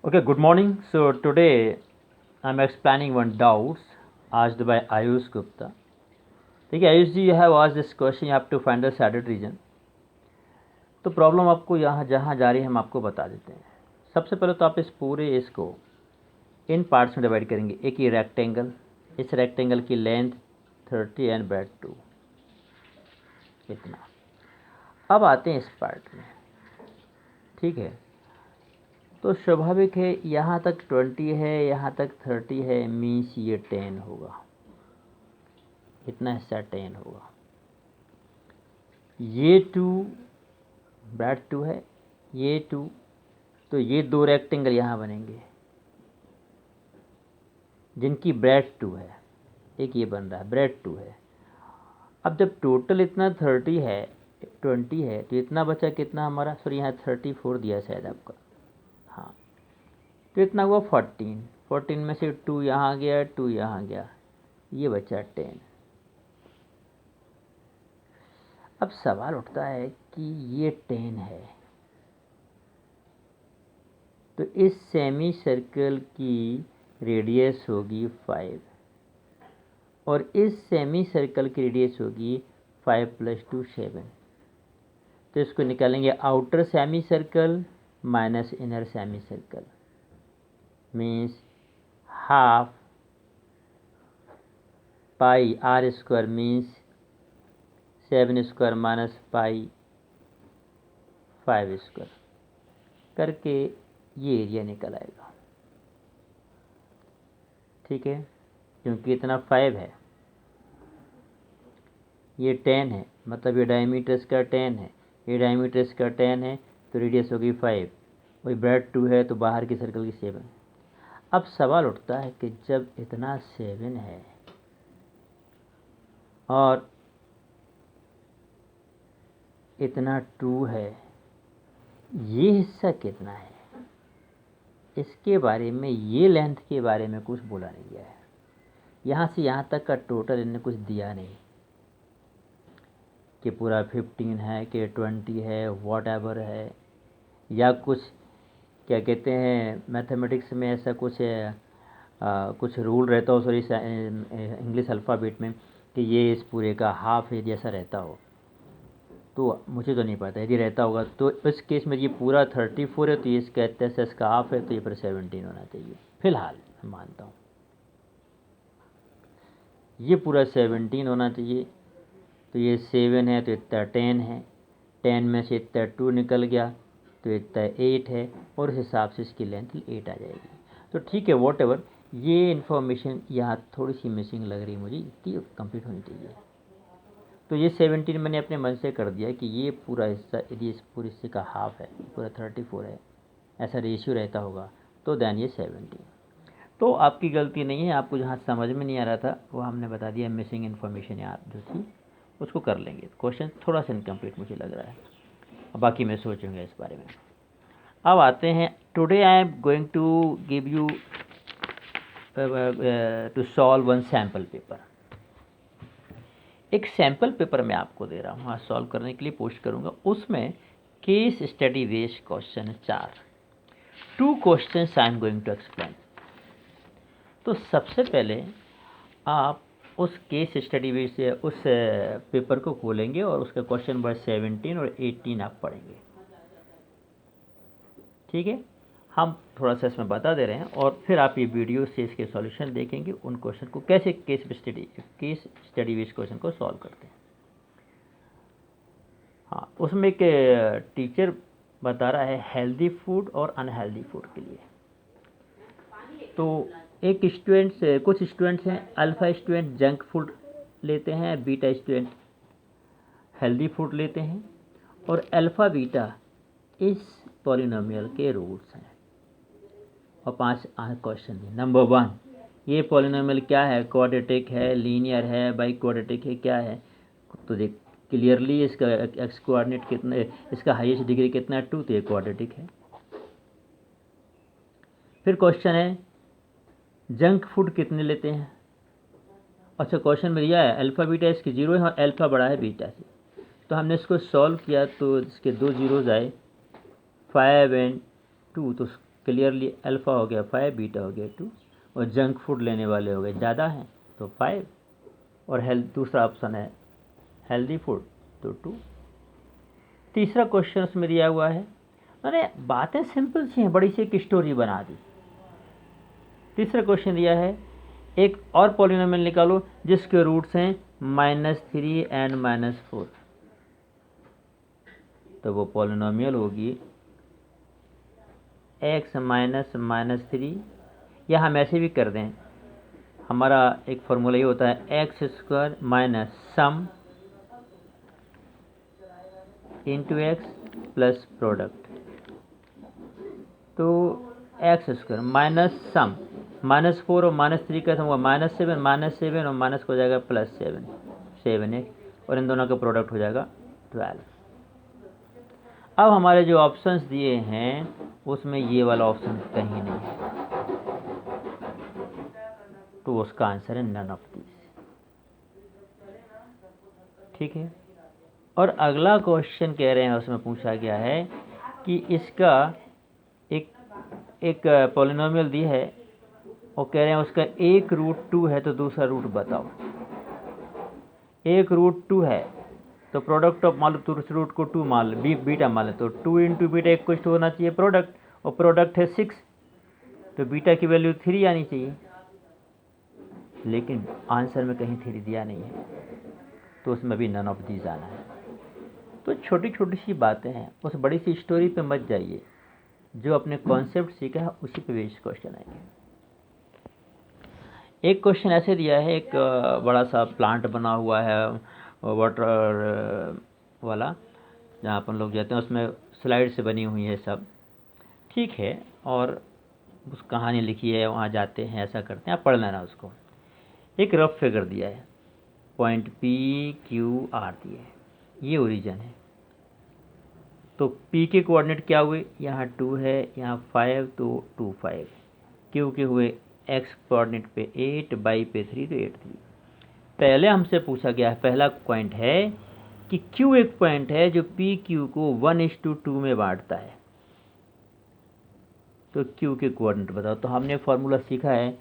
Okay, good morning. So today I'm explaining one doubts asked by Ayush Gupta. देखिए Ayush ji, you have asked this question, you have to find the shaded region. तो problem आपको यहाँ जहाँ जा रही है हम आपको बता देते हैं। सबसे पहले तो आप इस पूरे इसको इन पार्ट्स में डिवाइड करेंगे। एक ये रेक्टेंगल, इस रेक्टेंगल की लेंथ 30 एंड ब्रेड 2, इतना। अब आते हैं इस पार्ट में, ठीक है। तो स्वाभाविक है, यहाँ तक 20 है, यहाँ तक 30 है, मीन्स ये 10 होगा, इतना हिस्सा 10 होगा। ये 2 ब्रेड 2 है, ये 2, तो ये दो रेक्टेंगल यहाँ बनेंगे जिनकी ब्रेड 2 है। एक ये बन रहा है, ब्रेड 2 है। अब जब टोटल इतना 30 है, 20 है, तो इतना बचा कितना हमारा, सॉरी यहाँ 34 दिया शायद आपका, हाँ। तो इतना हुआ 14, 14 में से 2 यहाँ गया, 2 यहाँ गया, ये बचा 10। अब सवाल उठता है कि ये 10 है, तो इस सेमी सर्कल की रेडियस होगी 5 और इस सेमी सर्कल की रेडियस होगी 5 + 2 7। तो इसको निकालेंगे, outer semicircle minus inner semicircle means half pi r square means 7 square minus pi 5 square करके ये एरिया निकल आएगा, ठीक है। क्योंकि इतना 5 है, ये 10 है, मतलब ये डायमीटर इसका 10 है, ये डायमीटर इसका 10 है, तो रेडियस होगी 5, वही ब्रेड 2 है, तो बाहर की सर्कल की 7। अब सवाल उठता है कि जब इतना 7 है और इतना 2 है, ये हिस्सा कितना है, इसके बारे में, ये लेंथ के बारे में कुछ बोला नहीं गया है। यहाँ से यहाँ तक का टोटल इन्हें कुछ दिया नहीं कि पूरा 15 है कि 20 है, वॉट एवर है, या कुछ क्या कहते हैं मैथमेटिक्स में ऐसा कुछ कुछ रूल रहता हो, सॉरी इंग्लिश अल्फ़ाबेट में, कि ये इस पूरे का हाफ है जैसा रहता हो। तो मुझे तो नहीं पता, यदि रहता होगा तो इस केस में ये पूरा 34 है, तो ये कहते हैं इसका हाफ है, तो ये पर 17 होना चाहिए। फ़िलहाल मैं मानता हूँ ये पूरा 17 होना चाहिए। तो ये 7 है, तो इतना 10 है, 10 में से इतना 2 निकल गया, तो इतना 8 है, और उस हिसाब से इसकी लेंथ 8 आ जाएगी। तो ठीक है, वॉट एवर, ये इन्फॉर्मेशन यहाँ थोड़ी सी मिसिंग लग रही है मुझे, इतनी कंप्लीट होनी चाहिए। तो ये 17 मैंने अपने मन से कर दिया कि ये पूरा हिस्सा, यदि इस पूरे हिस्से का हाफ है, पूरा 34 है, ऐसा रेशियो रहता होगा, तो दैन ये 17। तो आपकी गलती नहीं है, आपको जहाँ समझ में नहीं आ रहा था वो हमने बता दिया, मिसिंग इन्फॉर्मेशन यहाँ जो थी उसको कर लेंगे। क्वेश्चन थोड़ा सा इनकम्प्लीट मुझे लग रहा है, अब बाकी मैं सोचूंगा इस बारे में। अब आते हैं, today I am going to give you to solve one sample paper. एक सैम्पल पेपर मैं आपको दे रहा हूँ, हाँ, सॉल्व करने के लिए पोस्ट करूँगा। उसमें case study based question 4, 2 question I am going to explain. तो सबसे पहले आप उस केस स्टडी बेस से उस पेपर को खोलेंगे और उसका क्वेश्चन नंबर 17 और 18 आप पढ़ेंगे, ठीक है। हम थोड़ा सा इसमें बता दे रहे हैं और फिर आप ये वीडियो से इसके सॉल्यूशन देखेंगे, उन क्वेश्चन को कैसे केस स्टडी बेस्ड क्वेश्चन को सॉल्व करते हैं। हाँ, उसमें एक टीचर बता रहा है हेल्दी फूड और अनहेल्दी फूड के लिए। तो एक स्टूडेंट्स, कुछ स्टूडेंट्स हैं, अल्फ़ा स्टूडेंट जंक फूड लेते हैं, बीटा स्टूडेंट हेल्दी फूड लेते हैं, और अल्फ़ा बीटा इस पॉलिनोमियल के रूट्स हैं। और 5 क्वेश्चन है। नंबर 1, ये पॉलिनोमियल क्या है, क्वाड्रेटिक है, लीनियर है, बाई क्वाड्रेटिक है, क्या है। तो देख क्लियरली इसका एक्स कोऑर्डिनेट कितना, इसका हाईएस्ट डिग्री कितना है, 2, तो ये क्वाड्रेटिक है। फिर क्वेश्चन है जंक फूड कितने लेते हैं। अच्छा, क्वेश्चन में दिया है अल्फ़ा बीटा इसकी 0 है और अल्फ़ा बड़ा है बीटा से, तो हमने इसको सॉल्व किया तो इसके 2 जीरोज़ आए, 5 और 2, तो क्लियरली अल्फ़ा हो गया 5, बीटा हो गया 2, और जंक फूड लेने वाले हो गए ज़्यादा हैं तो 5, और दूसरा ऑप्शन है हेल्दी फूड तो 2। तीसरा क्वेश्चन उसमें दिया हुआ है, मैंने बातें सिंपल सी हैं, बड़ी सी एक स्टोरी बना दी। तीसरा क्वेश्चन दिया है, एक और पॉलिनोमियल निकालो जिसके रूट्स हैं -3 एंड -4। तो वो पॉलिनोमियल होगी x -3, या हम ऐसे भी कर दें, हमारा एक फॉर्मूला ये होता है x² minus sum into x plus product. तो x² माइनस सम -4 और -3 का हुआ -7 और माइनस को हो जाएगा +7, 7x, और इन दोनों का प्रोडक्ट हो जाएगा 12। अब हमारे जो ऑप्शंस दिए हैं उसमें ये वाला ऑप्शन कहीं नहीं है, तो उसका आंसर है नन ऑफ दिस। ठीक है। और अगला क्वेश्चन कह रहे हैं, उसमें पूछा गया है कि इसका एक पॉलिनोमियल दी है और कह रहे हैं उसका एक रूट 2 है तो दूसरा रूट बताओ। एक रूट 2 है तो प्रोडक्ट ऑफ मान लो दूसरे रूट को 2 मान लो, बीटा मान लो, तो 2 इंटू बीटा एक कुछ होना चाहिए प्रोडक्ट, और प्रोडक्ट है 6, तो बीटा की वैल्यू 3 आनी चाहिए, लेकिन आंसर में कहीं 3 दिया नहीं है, तो उसमें भी नन ऑफ दीज आना है। तो छोटी छोटी सी बातें हैं, उस बड़ी सी स्टोरी पे मत जाइए, जो अपने कॉन्सेप्ट सीखा है उसी पे बेस्ड क्वेश्चन आएंगे। एक क्वेश्चन ऐसे दिया है, एक बड़ा सा प्लांट बना हुआ है वाटर वाला, जहाँ अपन लोग जाते हैं, उसमें स्लाइड से बनी हुई है सब, ठीक है, और उस कहानी लिखी है, वहाँ जाते हैं, ऐसा करते हैं, आप पढ़ लेना उसको। एक रफ फिगर दिया है, पॉइंट PQR दिए है, ये ओरिजिन है। तो P के कोऑर्डिनेट क्या हुए, यहाँ 2 है, यहाँ 5, तो 2 5, Q के हुए x कोऑर्डिनेट पे 8, y पे 3, तो 8 3। पहले हमसे पूछा गया है, पहला पॉइंट है कि Q एक पॉइंट है जो PQ को 1:2 में बांटता है, तो Q के कोऑर्डिनेट बताओ। तो हमने फॉर्मूला सीखा है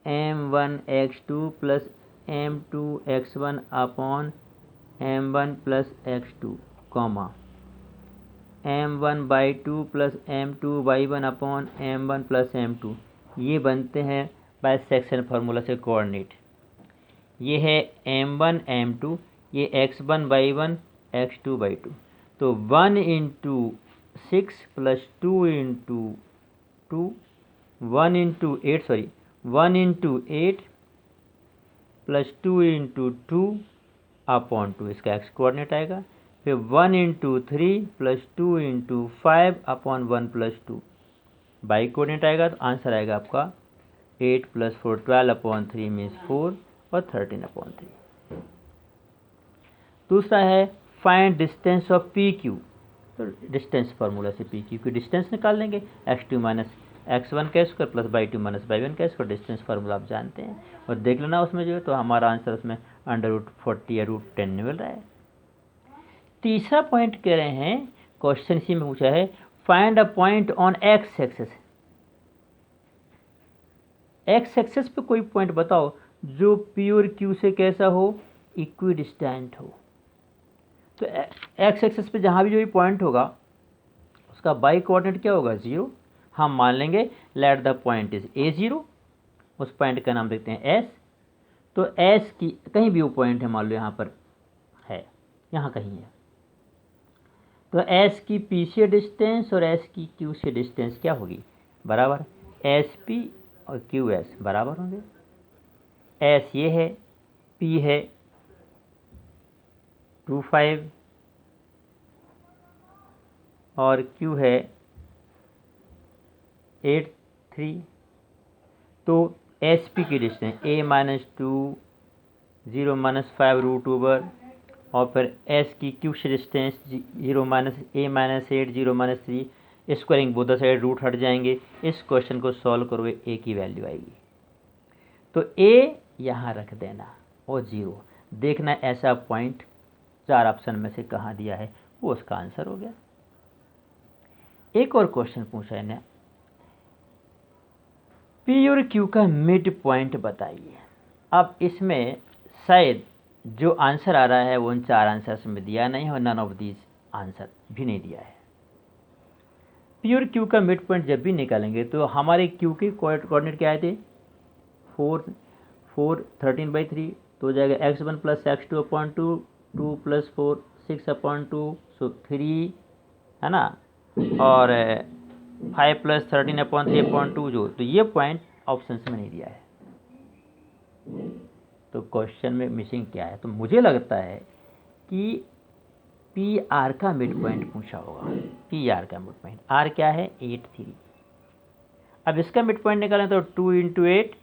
m1x2 plus m2x1 upon m1 plus x2, comma m1/2 plus m2/1 upon m1 plus m2, ये बनते हैं बाय सेक्शन फार्मूला से कोऑर्डिनेट। ये है m1 m2, ये x1/1 x2/2, तो 1 into 6 plus 2 into 2, 1 into 8 plus 2 into 2 upon 2, इसका एक्स कोऑर्डिनेट आएगा। फिर 1 into 3 plus 2 into 5 upon 1 plus 2, by coordinate आएगा, तो आंसर आएगा आपका 8 प्लस 4 12 अपॉन 3 मीन्स 4 और 13 अपॉन 3। दूसरा है फाइंड डिस्टेंस ऑफ PQ, तो डिस्टेंस फार्मूला से PQ की डिस्टेंस निकाल लेंगे, x2 माइनस x1 का square plus y2 minus y1 का स्क्वायर, डिस्टेंस फार्मूला आप जानते हैं, और देख लेना उसमें जो है, तो हमारा आंसर उसमें √40 या √10 मिल रहा है। तीसरा पॉइंट कह रहे हैं, क्वेश्चन इसी में पूछा है, find a point on x axis. x axis पे कोई पॉइंट बताओ जो P और Q से कैसा हो, इक्वी डिस्टेंट हो। तो x एक्सेस पे जहाँ भी जो भी पॉइंट होगा उसका बाई कोऑर्डिनेट क्या होगा, 0। हम मान लेंगे let the point is A0, उस पॉइंट का नाम देखते हैं S। तो S की कहीं भी वो पॉइंट है, मान लो यहाँ पर है, यहाँ कहीं है, तो S की P से डिस्टेंस और S की Q से डिस्टेंस क्या होगी, बराबर, SP और QS बराबर होंगे। S ये है, P है 2 5 और Q है 8 3, तो SP की डिस्टेंस A-2 0 - 5 रूट ओवर, और फिर S की Q से distance 0 - A-8 0 - 3, squaring both the side, root हट जाएंगे। इस क्वेश्चन को सॉल्व करोगे A की वैल्यू आएगी, तो A यहाँ रख देना और 0 देखना, ऐसा पॉइंट 4 ऑप्शन में से कहाँ दिया है, वो उसका आंसर हो गया। एक और क्वेश्चन पूछा है, पी और क्यू का मिड पॉइंट बताइए। अब इसमें शायद जो आंसर आ रहा है वो उन 4 आंसर्स में दिया नहीं है और नन ऑफ दीज आंसर भी नहीं दिया है। पी और क्यू का मिड पॉइंट जब भी निकालेंगे तो हमारे क्यू के कोऑर्डिनेट क्या आए थे, 4 13/3, तो हो जाएगा x1 + x2/2, 2 + 4 6/2, सो 3 है ना, और 5 + 13/3/2 जो, तो ये पॉइंट ऑप्शन में नहीं दिया है। तो क्वेश्चन में मिसिंग क्या है, तो मुझे लगता है कि पी आर का मिड पॉइंट पूछा होगा। पी आर का मिड पॉइंट, आर क्या है 8 3। अब इसका मिड पॉइंट निकालें तो 2 × 8,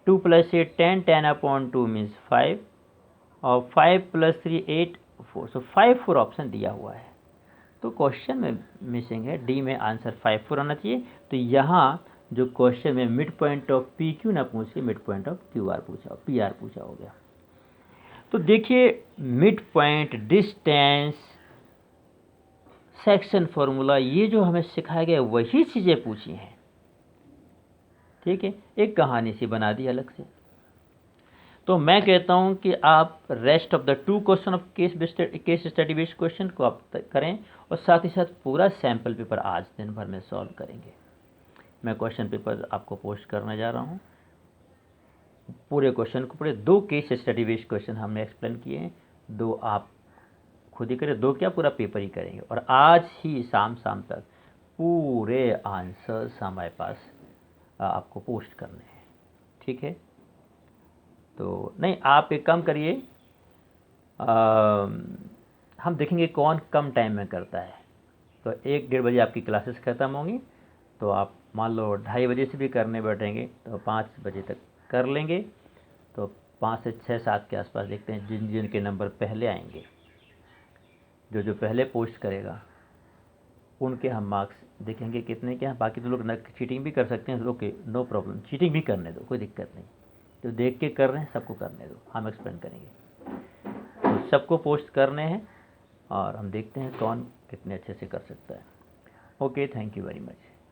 2 + 8 10, 10/2 मीन्स 5, और 5 + 3 8 4, सो 5 4 ऑप्शन दिया हुआ है। तो क्वेश्चन में मिसिंग है, डी में आंसर 5 4 आना चाहिए। तो यहाँ जो क्वेश्चन में mid point of P Q ना पूछ के mid point of Q R पूछा, पी आर पूछा हो गया। तो देखिए mid point, distance, section formula, ये जो हमें सिखाया गया वही चीज़ें पूछी हैं, ठीक है, एक कहानी सी बना दी अलग से। तो मैं कहता हूं कि आप rest of the 2 question of case study based question को आप करें और साथ ही साथ पूरा सैम्पल पेपर आज दिन भर में सॉल्व करेंगे। मैं क्वेश्चन पेपर आपको पोस्ट करने जा रहा हूं, पूरे क्वेश्चन को पूरे 2 केस स्टडी बेस्ड क्वेश्चन हमने एक्सप्लेन किए हैं, 2 आप खुद ही करें, 2 क्या पूरा पेपर ही करेंगे, और आज ही शाम तक पूरे आंसर्स हमारे पास आपको पोस्ट करने हैं, ठीक है। तो नहीं, आप एक काम करिए, हम देखेंगे कौन कम टाइम में करता है। तो 1 1:30 बजे आपकी क्लासेस ख़त्म होंगी, तो आप मान लो 2:30 बजे से भी करने बैठेंगे तो 5 बजे तक कर लेंगे। तो 5 से 6 7 के आसपास देखते हैं जिन जिन के नंबर पहले आएंगे, जो पहले पोस्ट करेगा उनके हम मार्क्स देखेंगे कितने क्या हैं। बाकी तो लोग चीटिंग भी कर सकते हैं, ओके नो प्रॉब्लम, चीटिंग भी करने दो, कोई दिक्कत नहीं। तो देख के कर रहे हैं सबको करने दो, हम एक्सप्लेन करेंगे। तो सबको पोस्ट करने हैं और हम देखते हैं कौन कितने अच्छे से कर सकता है। Okay, thank you very much.